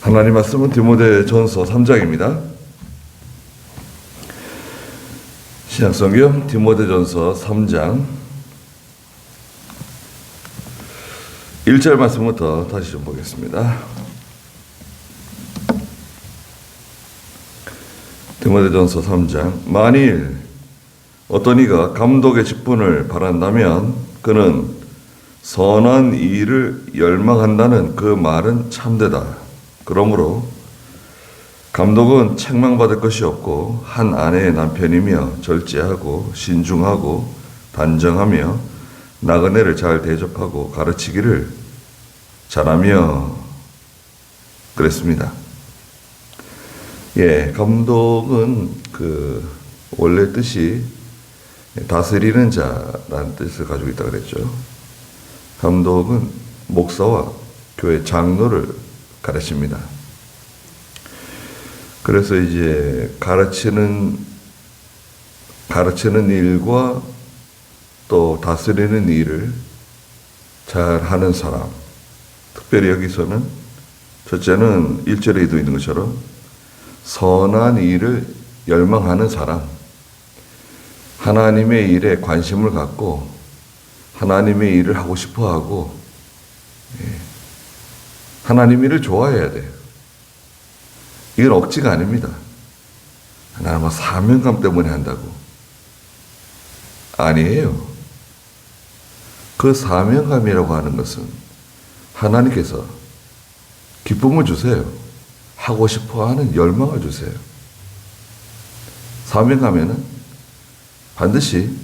하나님 말씀은 디모데전서 3장입니다. 신약성경 디모데전서 3장 1절 말씀부터 다시 좀 보겠습니다. 디모데전서 3장 만일 어떤 이가 감독의 직분을 바란다면 그는 선한 일을 열망한다는 그 말은 참되다. 그러므로 감독은 책망받을 것이 없고 한 아내의 남편이며 절제하고 신중하고 단정하며 나그네를 잘 대접하고 가르치기를 잘하며 그랬습니다. 감독은 원래 뜻이 다스리는 자라는 뜻을 가지고 있다고 그랬죠. 감독은 목사와 교회 장로를 가르칩니다. 그래서 이제 가르치는 일과 또 다스리는 일을 잘 하는 사람, 특별히 여기서는 첫째는 1절에도 있는 것처럼 선한 일을 열망하는 사람, 하나님의 일에 관심을 갖고 하나님의 일을 하고 싶어 하고 하나님 일을 좋아해야 돼요. 이건 억지가 아닙니다. 나는 사명감 때문에 한다고. 아니에요. 그 사명감이라고 하는 것은 하나님께서 기쁨을 주세요. 하고 싶어 하는 열망을 주세요. 사명감에는 반드시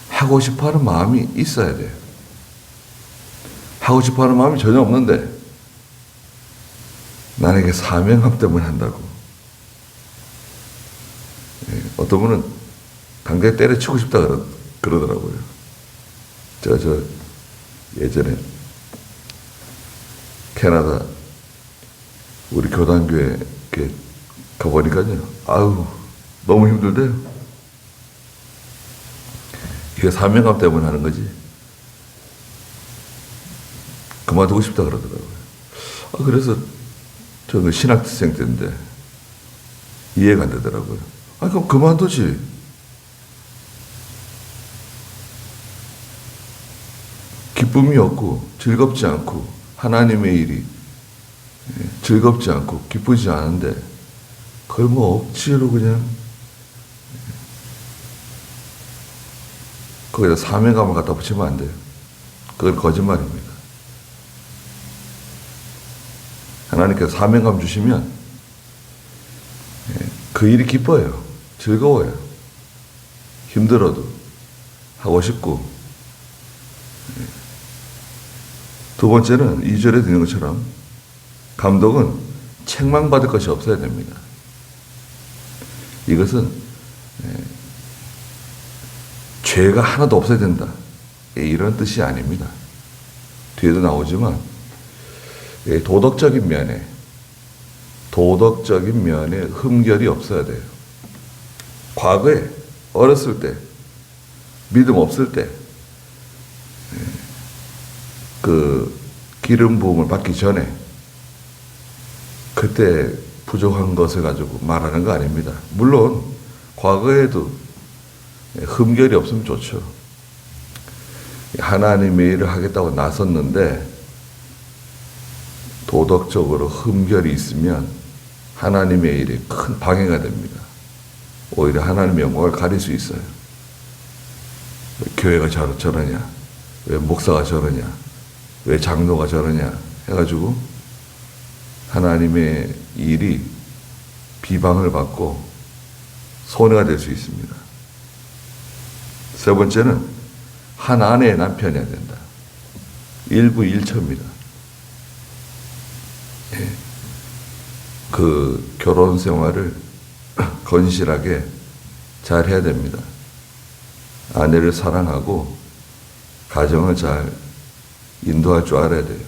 하고 싶어 하는 마음이 있어야 돼요. 하고 싶어 하는 마음이 전혀 없는데 나는 이게 사명감 때문에 한다고. 어떤 분은 당장 때려치고 싶다 그러더라고요. 제가 예전에 캐나다 우리 교단교회 이렇게 가보니까요. 너무 힘들대요. 이게 사명감 때문에 하는 거지. 그만두고 싶다 그러더라고요. 그래서 저는 신학생 때인데 이해가 안 되더라고요. 그럼 그만두지. 기쁨이 없고 즐겁지 않고 하나님의 일이 즐겁지 않고 기쁘지 않은데 그걸 억지로 그냥 거기다 사명감을 갖다 붙이면 안 돼요. 그건 거짓말입니다. 하나님께서 사명감 주시면 그 일이 기뻐요. 즐거워요. 힘들어도 하고 싶고. 두 번째는 2절에 있는 것처럼 감독은 책망받을 것이 없어야 됩니다. 이것은 죄가 하나도 없어야 된다. 이런 뜻이 아닙니다. 뒤에도 나오지만 도덕적인 면에 흠결이 없어야 돼요. 과거에 어렸을 때 믿음 없을 때 기름 부음을 받기 전에 그때 부족한 것을 가지고 말하는 거 아닙니다. 물론 과거에도 흠결이 없으면 좋죠. 하나님의 일을 하겠다고 나섰는데 도덕적으로 흠결이 있으면 하나님의 일에 큰 방해가 됩니다. 오히려 하나님의 영광을 가릴 수 있어요. 왜 교회가 저러냐? 왜 목사가 저러냐? 왜 장로가 저러냐? 해가지고 하나님의 일이 비방을 받고 손해가 될 수 있습니다. 세 번째는 한 아내의 남편이어야 된다. 일부 일처입니다. 그 결혼 생활을 건실하게 잘 해야 됩니다. 아내를 사랑하고 가정을 잘 인도할 줄 알아야 돼요.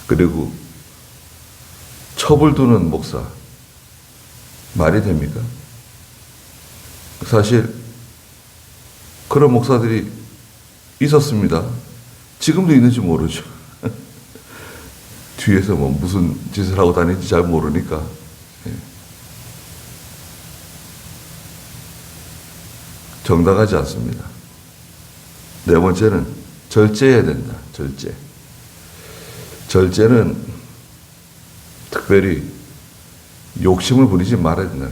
그리고 첩을 두는 목사 말이 됩니까? 사실 그런 목사들이 있었습니다. 지금도 있는지 모르죠. 뒤에서 뭐 무슨 짓을 하고 다니는지 잘 모르니까. 예. 정당하지 않습니다. 네 번째는 절제해야 된다. 절제. 절제는 특별히 욕심을 부리지 말아야 된다.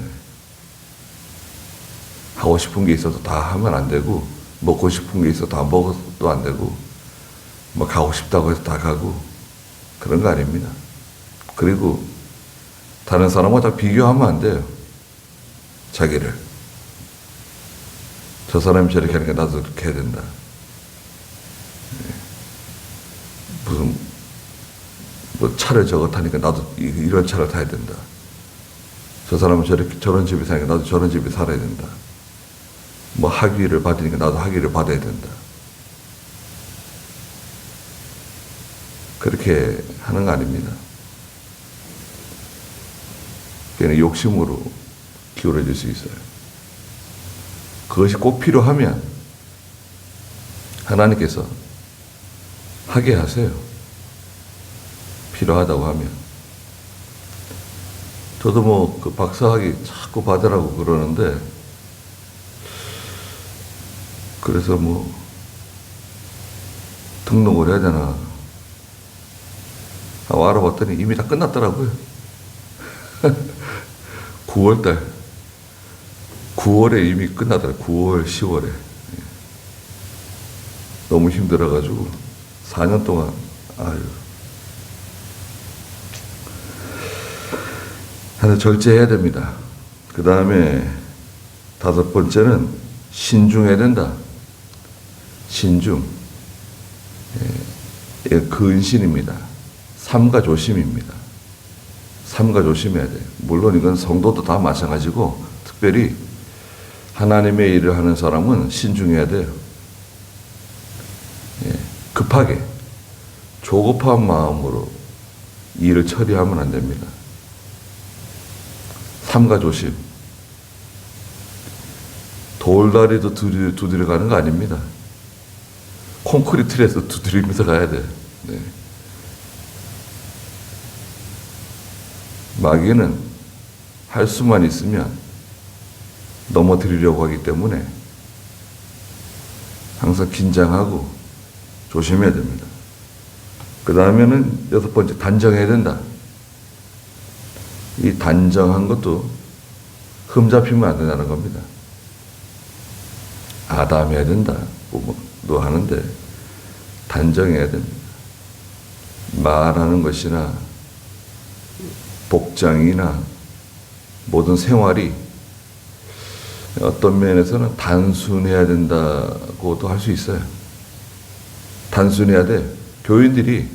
하고 싶은 게 있어도 다 하면 안 되고, 먹고 싶은 게 있어도 다 먹어도 안 되고, 뭐 가고 싶다고 해서 다 가고, 그런 거 아닙니다. 그리고 다른 사람과 비교하면 안 돼요. 자기를. 저 사람이 저렇게 하니까 나도 그렇게 해야 된다. 무슨 뭐 차를 저거 타니까 나도 이런 차를 타야 된다. 저 사람은 저런 집에 사니까 나도 저런 집에 살아야 된다. 뭐 학위를 받으니까 나도 학위를 받아야 된다. 그렇게 하는 거 아닙니다. 그냥 욕심으로 기울어질 수 있어요. 그것이 꼭 필요하면 하나님께서 하게 하세요. 필요하다고 하면. 저도 뭐 그 박사학위 자꾸 받으라고 그러는데, 그래서 뭐 등록을 해야 되나 알아봤더니 이미 다 끝났더라고요. 9월에 이미 끝나더라고요. 9월, 10월에. 너무 힘들어가지고 4년 동안 하나 절제해야 됩니다. 그 다음에 5번째는 신중해야 된다. 신중. 근신입니다. 삼가 조심입니다. 삼가 조심해야 돼요. 물론 이건 성도도 다 마찬가지고, 특별히 하나님의 일을 하는 사람은 신중해야 돼요. 급하게, 조급한 마음으로 일을 처리하면 안 됩니다. 삼가 조심. 돌다리도 두드려 가는 거 아닙니다. 콘크리트에서 두드리면서 가야 돼요. 네. 마귀는 할 수만 있으면 넘어뜨리려고 하기 때문에 항상 긴장하고 조심해야 됩니다. 그 다음에는 6번째, 단정해야 된다. 이 단정한 것도 흠잡히면 안 된다는 겁니다. 아담해야 된다. 뭐 하는데 단정해야 됩니다. 말하는 것이나 복장이나 모든 생활이 어떤 면에서는 단순해야 된다고도 할 수 있어요. 단순해야 돼. 교인들이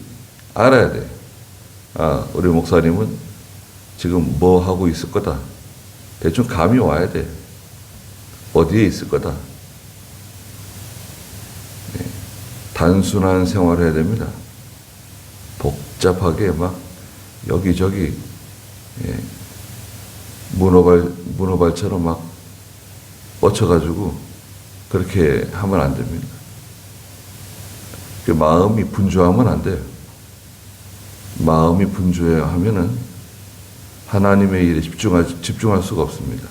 알아야 돼. 우리 목사님은 지금 뭐 하고 있을 거다. 대충 감이 와야 돼. 어디에 있을 거다. 네. 단순한 생활을 해야 됩니다. 복잡하게 막 여기저기 문어발처럼 막 뻗쳐가지고 그렇게 하면 안 됩니다. 그 마음이 분주하면 안 돼요. 마음이 분주하면은 하나님의 일에 집중할 수가 없습니다.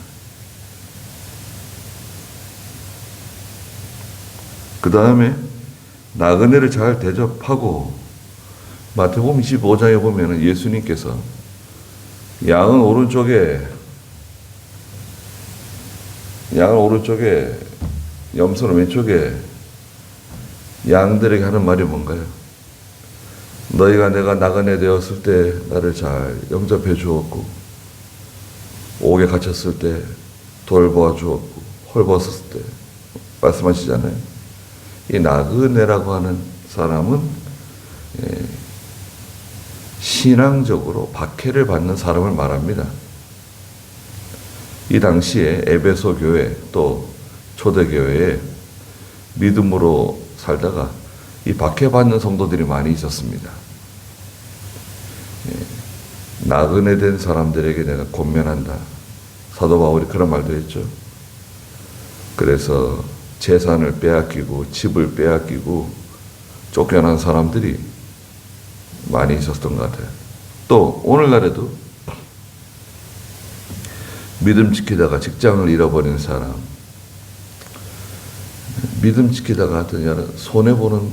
그 다음에 나그네를 잘 대접하고, 마태복음 25장에 보면은 예수님께서 양은 오른쪽에, 염소는 왼쪽에 양들에게 하는 말이 뭔가요? 너희가 내가 나그네 되었을 때 나를 잘 영접해 주었고, 옥에 갇혔을 때 돌보아 주었고, 헐벗었을 때 말씀하시잖아요. 이 나그네라고 하는 사람은 신앙적으로 박해를 받는 사람을 말합니다. 이 당시에 에베소 교회 또 초대교회에 믿음으로 살다가 이 박해받는 성도들이 많이 있었습니다. 나그네 된 사람들에게 내가 권면한다. 사도 바울이 그런 말도 했죠. 그래서 재산을 빼앗기고 집을 빼앗기고 쫓겨난 사람들이 많이 있었던 것 같아요. 또 오늘날에도 믿음 지키다가 직장을 잃어버린 사람, 믿음 지키다가 하여튼 여러 손해보는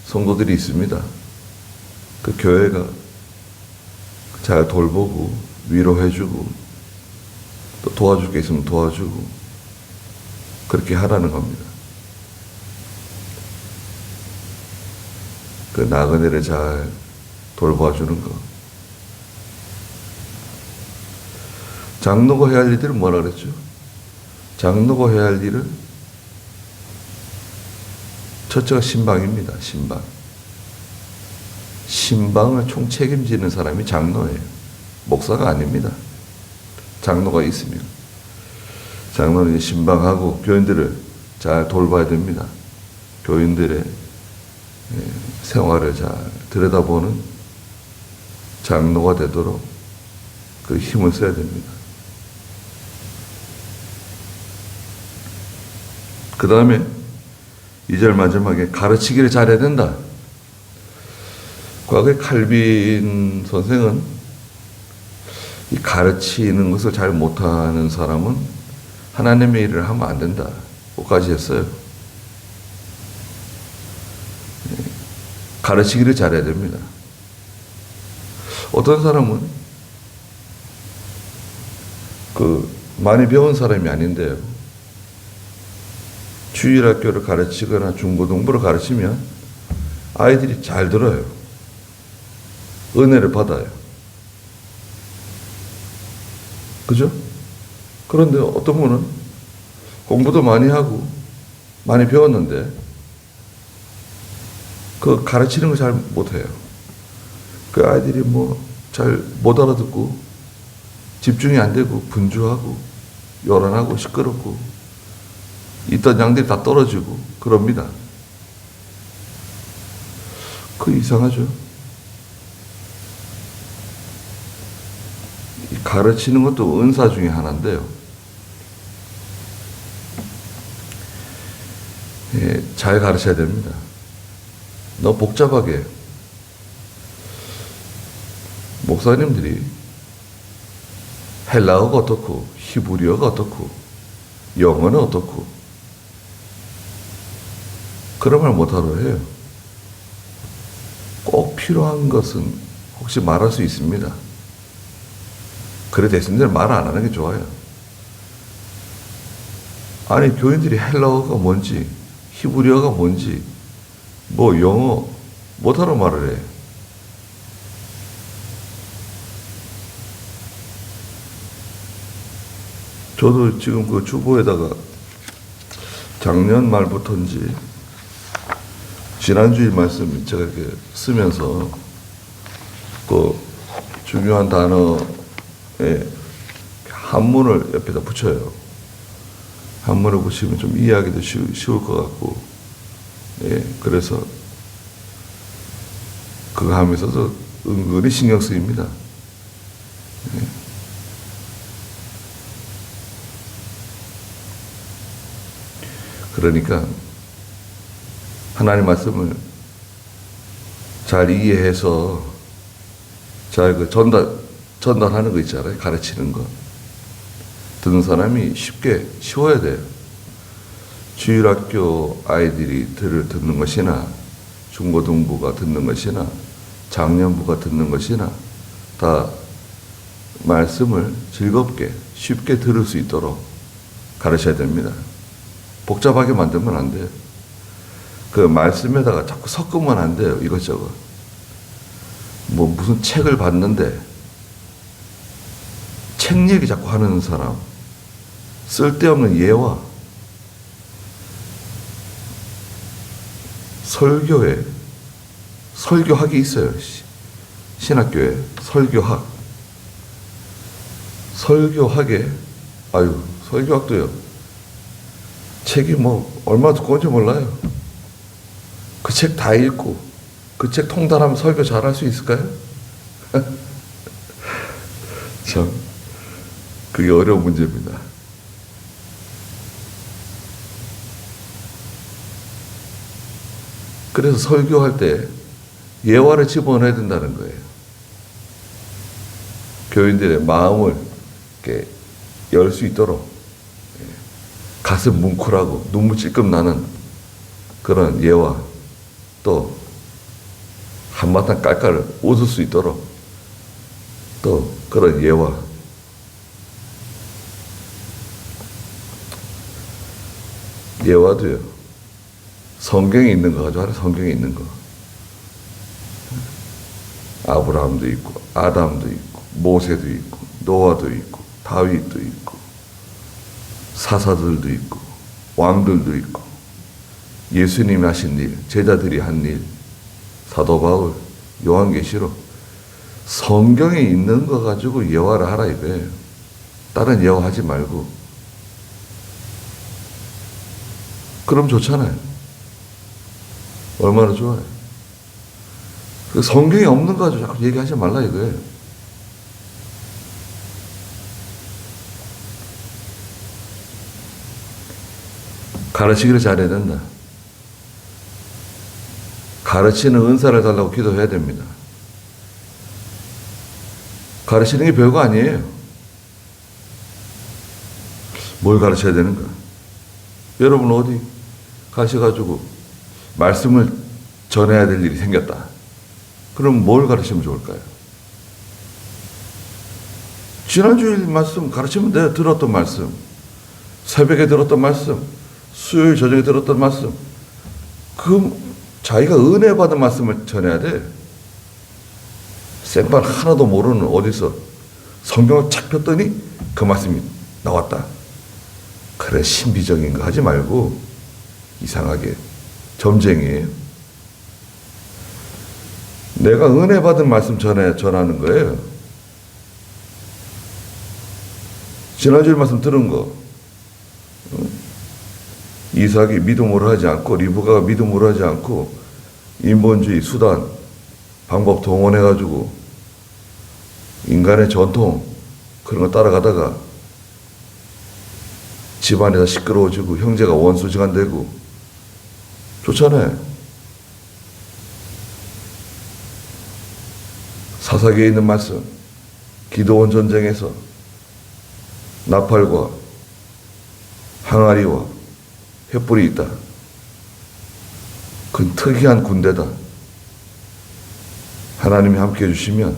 성도들이 있습니다. 그 교회가 잘 돌보고 위로해주고 또 도와줄 게 있으면 도와주고 그렇게 하라는 겁니다. 그 나그네를 잘 돌봐주는 거. 장로가 해야 할 일들은 뭐라 그랬죠? 장로가 해야 할 일은 첫째가 신방입니다. 신방. 신방을 총 책임지는 사람이 장로예요. 목사가 아닙니다. 장로가 있으면. 장로는 신방하고 교인들을 잘 돌봐야 됩니다. 교인들의 생활을 잘 들여다보는 장로가 되도록 그 힘을 써야 됩니다. 그 다음에 2절 마지막에 가르치기를 잘해야 된다. 과거에 칼빈 선생은 이 가르치는 것을 잘 못하는 사람은 하나님의 일을 하면 안 된다. 끝까지 했어요. 가르치기를 잘해야 됩니다. 어떤 사람은 많이 배운 사람이 아닌데요. 주일학교를 가르치거나 중고등부를 가르치면 아이들이 잘 들어요. 은혜를 받아요. 그죠? 그런데 어떤 분은 공부도 많이 하고 많이 배웠는데 그 가르치는 거 잘 못해요. 그 아이들이 잘 못 알아듣고 집중이 안 되고 분주하고 요란하고 시끄럽고 있던 양들이 다 떨어지고 그럽니다. 그 이상하죠. 가르치는 것도 은사 중에 하나인데요. 잘 가르쳐야 됩니다. 너무 복잡하게 목사님들이 헬라어가 어떻고 히브리어가 어떻고 영어는 어떻고 그런 말 못하러 해요. 꼭 필요한 것은 혹시 말할 수 있습니다. 그래 대신들은 말 안 하는 게 좋아요. 아니 교인들이 헬라어가 뭔지 히브리어가 뭔지 영어 못하러 말을 해. 저도 지금 그 주보에다가 작년 말부터인지 지난주일 말씀 제가 이렇게 쓰면서 그 중요한 단어에 한문을 옆에다 붙여요. 한문을 붙이면 좀 이해하기도 쉬울 것 같고, 그래서 그거 하면서도 은근히 신경 쓰입니다. 그러니까 하나님 말씀을 잘 이해해서 잘 전달하는 거 있잖아요. 가르치는 거. 듣는 사람이 쉬워야 돼요. 주일학교 아이들이 듣는 것이나 중고등부가 듣는 것이나 장년부가 듣는 것이나 다 말씀을 즐겁게 쉽게 들을 수 있도록 가르쳐야 됩니다. 복잡하게 만들면 안 돼요. 그 말씀에다가 자꾸 섞으면 안 돼요. 이것저것. 무슨 책을 봤는데 책 얘기 자꾸 하는 사람, 쓸데없는 예화, 설교학이 있어요. 신학교에 설교학에 설교학도요. 책이 얼마나 두꺼운지 몰라요. 그 책 다 읽고 그 책 통달하면 설교 잘할 수 있을까요? 참 그게 어려운 문제입니다. 그래서 설교할 때 예화를 집어넣어야 된다는 거예요. 교인들의 마음을 이렇게 열 수 있도록 가슴 뭉클하고 눈물 찔끔 나는 그런 예화, 또 한바탕 깔깔 웃을 수 있도록 또 그런 예화, 예화도요, 성경에 있는 거 가지고 하는, 성경에 있는 거. 아브라함도 있고 아담도 있고 모세도 있고 노아도 있고 다윗도 있고 사사들도 있고 왕들도 있고 예수님이 하신 일, 제자들이 한 일, 사도 바울, 요한계시록, 성경에 있는 거 가지고 예화를 하라 이거예요. 다른 예화 하지 말고. 그럼 좋잖아요. 얼마나 좋아요. 성경에 없는 거 가지고 자꾸 얘기하지 말라 이거예요. 가르치기를 잘해야 된다. 가르치는 은사를 달라고 기도해야 됩니다. 가르치는 게 별거 아니에요. 뭘 가르쳐야 되는가? 여러분 어디 가셔가지고 말씀을 전해야 될 일이 생겼다. 그럼 뭘 가르치면 좋을까요? 지난주일 말씀 가르치면 내가 들었던 말씀, 새벽에 들었던 말씀, 수요일 저녁에 들었던 말씀, 그 자기가 은혜 받은 말씀을 전해야 돼. 생판 하나도 모르는 어디서 성경을 착 폈더니 그 말씀이 나왔다. 그래, 신비적인 거 하지 말고 이상하게 점쟁이에요. 내가 은혜 받은 말씀 전하는 거예요. 지난주에 말씀 들은 거, 이삭이 믿음으로 하지 않고 리브가가 믿음으로 하지 않고 인본주의 수단 방법 동원해가지고 인간의 전통 그런 거 따라가다가 집안이 다 시끄러워지고 형제가 원수지간 되고 좋잖아요. 사사기에 있는 말씀, 기드온 전쟁에서 나팔과 항아리와 횃불이 있다. 그건 특이한 군대다. 하나님이 함께 해주시면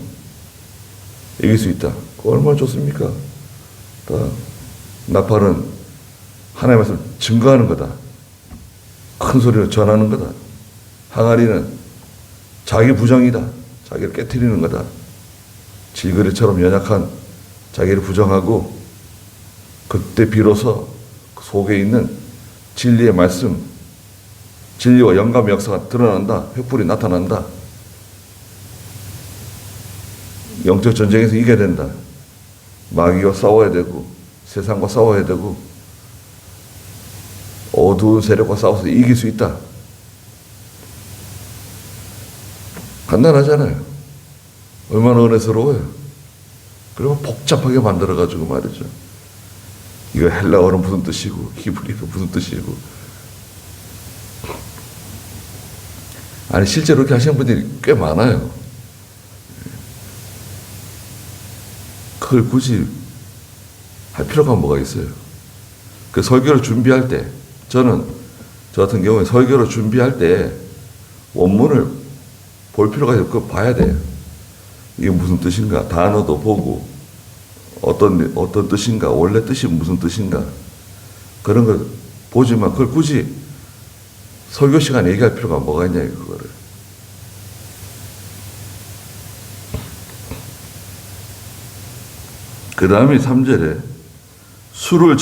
이길 수 있다. 얼마나 좋습니까? 나팔은 하나님의 말씀을 증거하는 거다. 큰 소리로 전하는 거다. 항아리는 자기 부정이다. 자기를 깨트리는 거다. 질그릇처럼 연약한 자기를 부정하고 그때 비로소 그 속에 있는 진리의 말씀, 진리와 영감의 역사가 드러난다. 횃불이 나타난다. 영적 전쟁에서 이겨야 된다. 마귀와 싸워야 되고 세상과 싸워야 되고 어두운 세력과 싸워서 이길 수 있다. 간단하잖아요. 얼마나 은혜스러워요. 그리고 복잡하게 만들어가지고 말이죠. 이거 헬라어는 무슨 뜻이고 히브리어는 무슨 뜻이고. 아니 실제로 그렇게 하시는 분들이 꽤 많아요. 그걸 굳이 할 필요가 뭐가 있어요. 그 설교를 준비할 때 저 같은 경우에 설교를 준비할 때 원문을 볼 필요가 있고 그거 봐야 돼요. 이게 무슨 뜻인가 단어도 보고 어떤 뜻인가 원래 뜻이 무슨 뜻인가 그런 걸 보지만 그걸 굳이 설교 시간에 얘기할 필요가 뭐가 있냐 그거를. 그 다음에 3절에 술을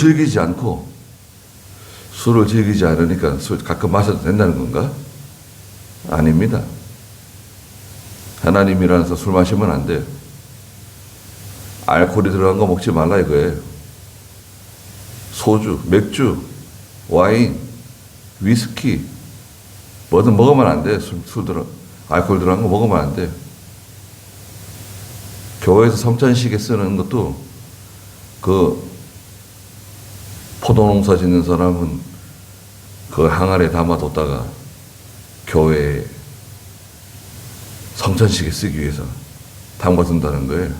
즐기지 않으니까 술 가끔 마셔도 된다는 건가? 아닙니다. 하나님이라서 술 마시면 안 돼요. 알코올이 들어간 거 먹지 말라 이거예요. 소주, 맥주, 와인, 위스키 뭐든 먹으면 안 돼요. 알코올 들어간 거 먹으면 안 돼요. 교회에서 성찬식에 쓰는 것도 그 포도농사 짓는 사람은 그 항아리에 담아뒀다가 교회에 성찬식에 쓰기 위해서 담가둔다는 거예요.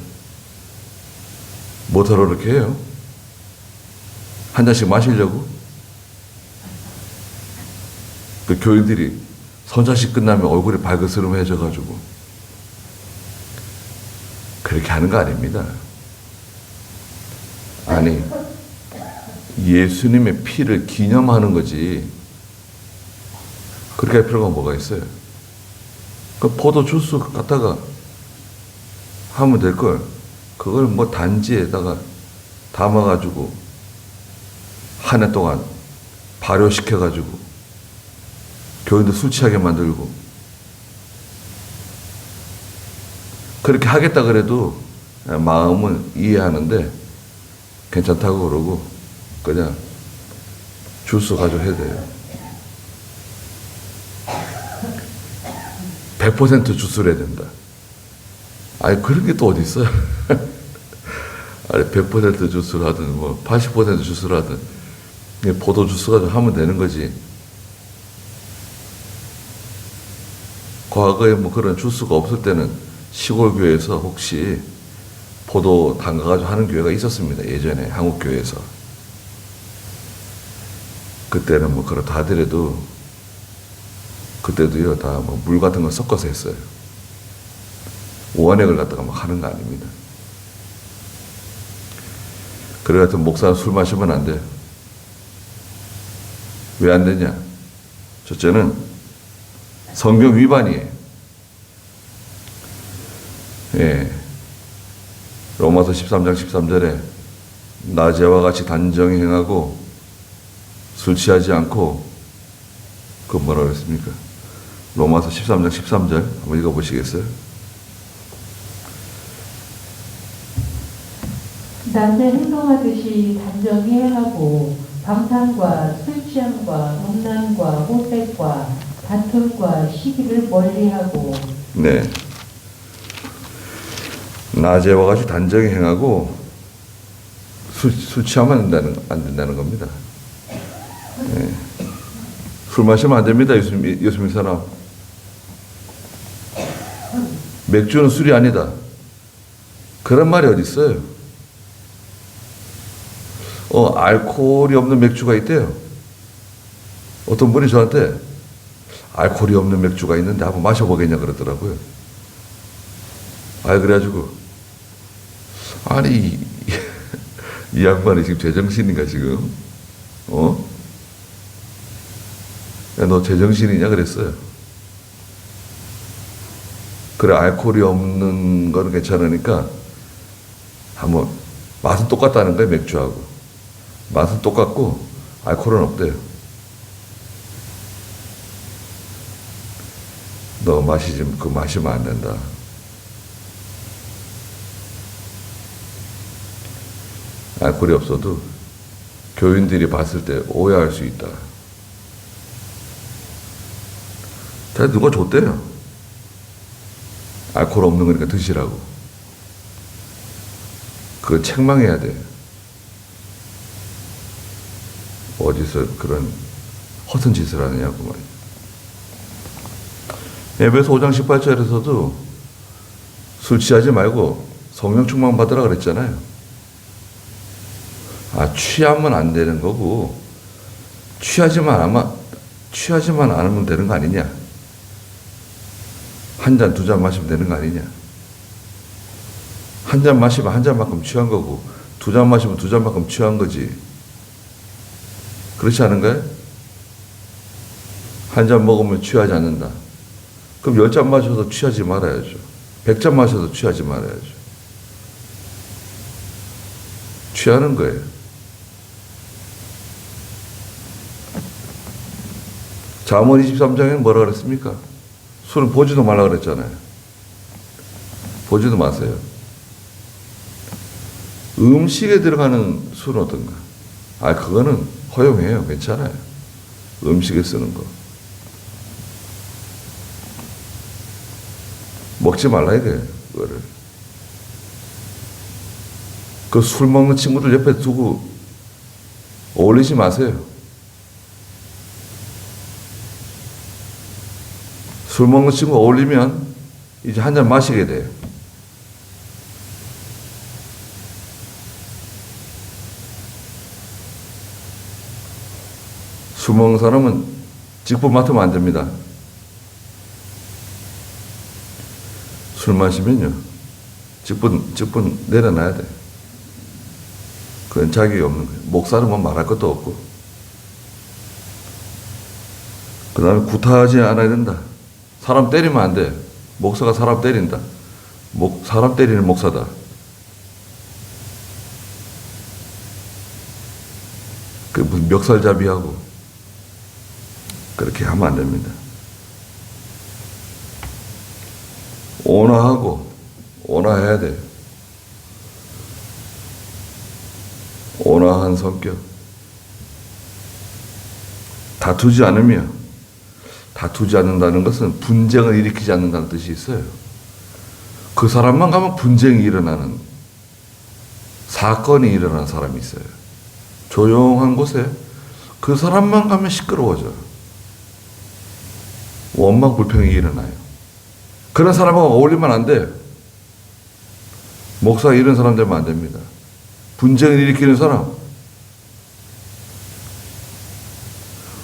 뭐더러 그렇게 해요? 한 잔씩 마시려고? 그 교인들이 성찬식 끝나면 얼굴이 발그스름해져가지고 그렇게 하는 거 아닙니다. 아니, 예수님의 피를 기념하는 거지 그렇게 할 필요가 뭐가 있어요? 그 포도 주스 갖다가 하면 될 걸. 그걸 뭐 단지에다가 담아가지고 한 해 동안 발효시켜가지고 교인들 술 취하게 만들고 그렇게 하겠다 그래도 마음은 이해하는데 괜찮다고 그러고 그냥 주스 가지고 해야 돼요. 100% 주스를 해야 된다. 아니, 그런 게 또 어디 있어요? 아니, 100% 주스를 하든, 80% 주스를 하든, 포도 주스 가지고 하면 되는 거지. 과거에 그런 주스가 없을 때는 시골 교회에서 혹시 포도 담가가지고 하는 교회가 있었습니다. 예전에 한국 교회에서. 그때는 그렇다 하더라도, 그때도요, 다 물 같은 거 섞어서 했어요. 원액을 갖다가 하는 거 아닙니다. 그래 같은 목사는 술 마시면 안 돼요. 왜 안 되냐? 첫째는 성경 위반이에요. 예. 로마서 13장 13절에 낮에와 같이 단정히 행하고 술 취하지 않고 그 뭐라고 했습니까? 로마서 13장 13절 한번 읽어보시겠어요? 남들 행동하듯이 단정히 행하고 방탕과 술 취함과 음란과 호색과 다툼과 시기를 멀리하고. 네. 낮에와 같이 단정히 행하고 술 취하면 안 된다는 겁니다. 네. 술 마시면 안 됩니다. 예수님 사람. 맥주는 술이 아니다. 그런 말이 어디 있어요? 알코올이 없는 맥주가 있대요. 어떤 분이 저한테 알코올이 없는 맥주가 있는데 한번 마셔보겠냐 그러더라고요. 그래가지고 아니 이 양반이 지금 제정신인가 지금? 야, 너 제정신이냐 그랬어요. 그래, 알코올이 없는 거는 괜찮으니까 한번 맛은 똑같다는 거예요. 맥주하고 맛은 똑같고 알코올은 없대요. 너 마시면 안 된다. 알코올이 없어도 교인들이 봤을 때 오해할 수 있다. 누가 줬대요? 알코올 없는 거니까 드시라고. 그거 책망해야 돼. 어디서 그런 허튼 짓을 하느냐고 말이야. 에베소 5장 18절에서도 술 취하지 말고 성령 충만 받으라 그랬잖아요. 취하면 안 되는 거고 취하지만 않으면 되는 거 아니냐? 한 잔, 두 잔 마시면 되는 거 아니냐? 한 잔 마시면 한 잔만큼 취한 거고 두 잔 마시면 두 잔만큼 취한 거지. 그렇지 않은가요? 한 잔 먹으면 취하지 않는다. 그럼 10잔 마셔도 취하지 말아야죠. 100잔 마셔도 취하지 말아야죠. 취하는 거예요. 잠언 23장에는 뭐라 그랬습니까? 술은 보지도 말라 그랬잖아요. 보지도 마세요. 음식에 들어가는 술은 어떤가? 그거는 허용해요. 괜찮아요. 음식에 쓰는 거. 먹지 말라 이거예요. 그거를. 그 술 먹는 친구들 옆에 두고 어울리지 마세요. 술 먹는 친구 어울리면 이제 한 잔 마시게 돼요. 술 먹는 사람은 직분 맡으면 안 됩니다. 술 마시면요, 직분 내려놔야 돼. 그건 자격이 없는 거예요. 목사는 뭐 말할 것도 없고. 그 다음에 구타하지 않아야 된다. 사람 때리면 안 돼. 목사가 사람 때린다. 사람 때리는 목사다. 그 무슨 멱살잡이하고 그렇게 하면 안 됩니다. 온화해야 돼. 온화한 성격. 다투지 않는다는 것은 분쟁을 일으키지 않는다는 뜻이 있어요. 그 사람만 가면 분쟁이 일어나는, 사건이 일어나는 사람이 있어요. 조용한 곳에 그 사람만 가면 시끄러워져요. 원망 불평이 일어나요. 그런 사람하고 어울리면 안 돼요. 목사 이런 사람 되면 안 됩니다. 분쟁을 일으키는 사람,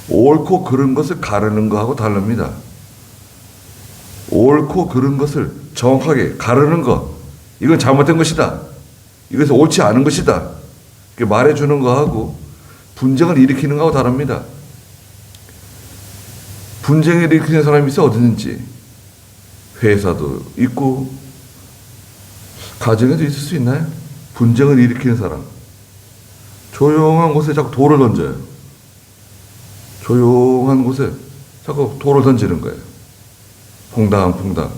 옳고 그른 것을 가르는 거하고 다릅니다. 옳고 그른 것을 정확하게 가르는 거, 이건 잘못된 것이다, 이것은 옳지 않은 것이다, 이렇게 말해주는 거하고 분쟁을 일으키는 거하고 다릅니다. 분쟁을 일으키는 사람이 있어 어디든지. 회사도 있고 가정에도 있을 수 있나요? 분쟁을 일으키는 사람. 조용한 곳에 자꾸 돌을 던져요. 조용한 곳에 자꾸 돌을 던지는 거예요. 퐁당퐁당.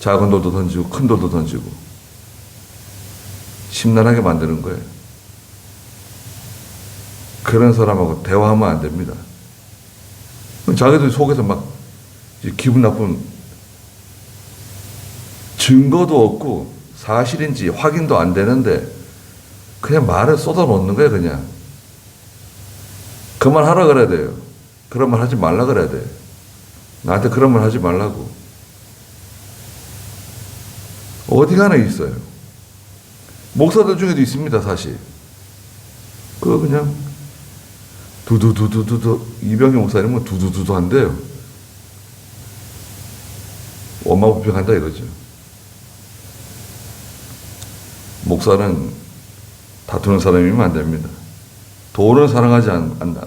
작은 돌도 던지고 큰 돌도 던지고 심란하게 만드는 거예요. 그런 사람하고 대화하면 안 됩니다. 자기들 속에서 막 기분 나쁜, 증거도 없고 사실인지 확인도 안 되는데 그냥 말을 쏟아놓는 거예요. 그냥 그만하라 그래야 돼요. 그런 말 하지 말라 그래야 돼. 나한테 그런 말 하지 말라고. 어디 가나 있어요. 목사들 중에도 있습니다. 사실 그거 그냥 두두두두두. 이병희 목사님은 두두두두 한대요. 원망불평한다 이거죠. 목사는 다투는 사람이면 안 됩니다. 돈을 사랑하지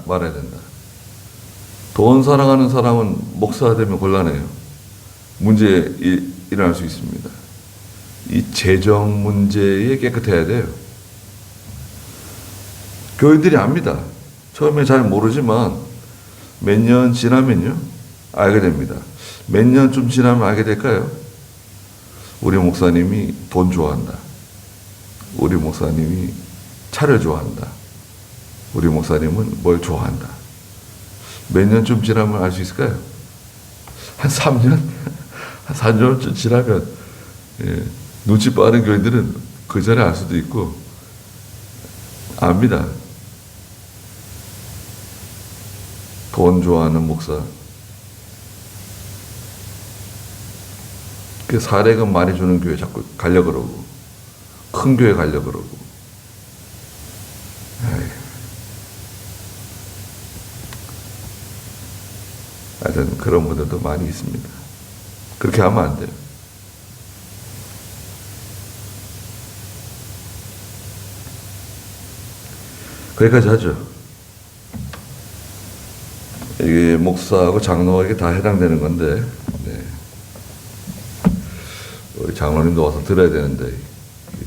말아야 된다. 돈 사랑하는 사람은 목사가 되면 곤란해요. 문제 일어날 수 있습니다. 이 재정 문제에 깨끗해야 돼요. 교인들이 압니다. 처음에 잘 모르지만 몇 년 지나면요, 알게 됩니다. 몇 년쯤 지나면 알게 될까요? 우리 목사님이 돈 좋아한다. 우리 목사님이 차를 좋아한다. 우리 목사님은 뭘 좋아한다. 몇 년쯤 지나면 알 수 있을까요? 한 3년? 한 4년쯤 지나면, 눈치 빠른 교인들은 그 전에 알 수도 있고, 압니다. 돈 좋아하는 목사. 그 사례금 많이 주는 교회 자꾸 가려고 그러고, 큰 교회 가려고 그러고. 하여튼 그런 분들도 많이 있습니다. 그렇게 하면 안 돼요. 거기까지 하죠. 이게 목사하고 장로에게 다 해당되는 건데, 네. 우리 장로님도 와서 들어야 되는데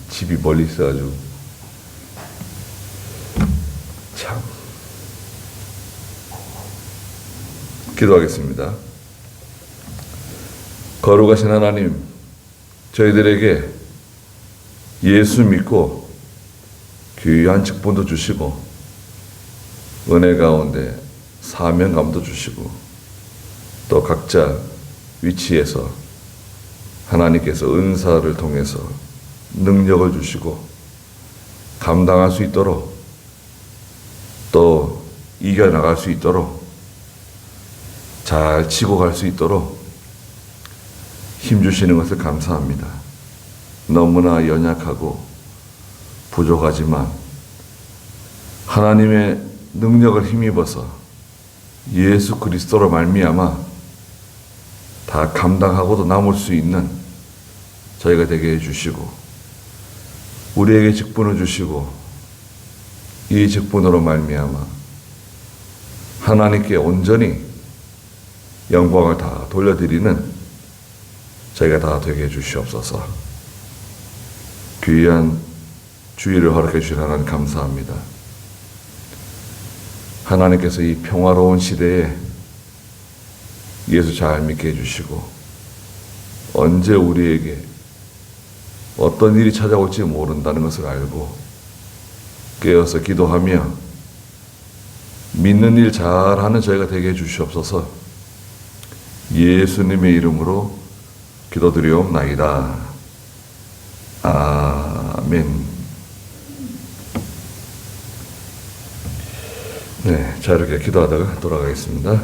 집이 멀리 있어가지고 참. 기도하겠습니다. 거룩하신 하나님, 저희들에게 예수 믿고 귀한 직분도 주시고 은혜 가운데 사명감도 주시고 또 각자 위치에서 하나님께서 은사를 통해서 능력을 주시고 감당할 수 있도록 또 이겨나갈 수 있도록 잘 치고 갈 수 있도록 힘주시는 것을 감사합니다. 너무나 연약하고 부족하지만 하나님의 능력을 힘입어서 예수 그리스도로 말미암아 다 감당하고도 남을 수 있는 저희가 되게 해주시고 우리에게 직분을 주시고 이 직분으로 말미암아 하나님께 온전히 영광을 다 돌려드리는 저희가 다 되게 해주시옵소서. 귀한 주의를 허락해 주신 하나님 감사합니다. 하나님께서 이 평화로운 시대에 예수 잘 믿게 해주시고 언제 우리에게 어떤 일이 찾아올지 모른다는 것을 알고 깨어서 기도하며 믿는 일 잘하는 저희가 되게 해주시옵소서. 예수님의 이름으로 기도드리옵나이다. 아멘. 네, 자 이렇게 기도하다가 돌아가겠습니다.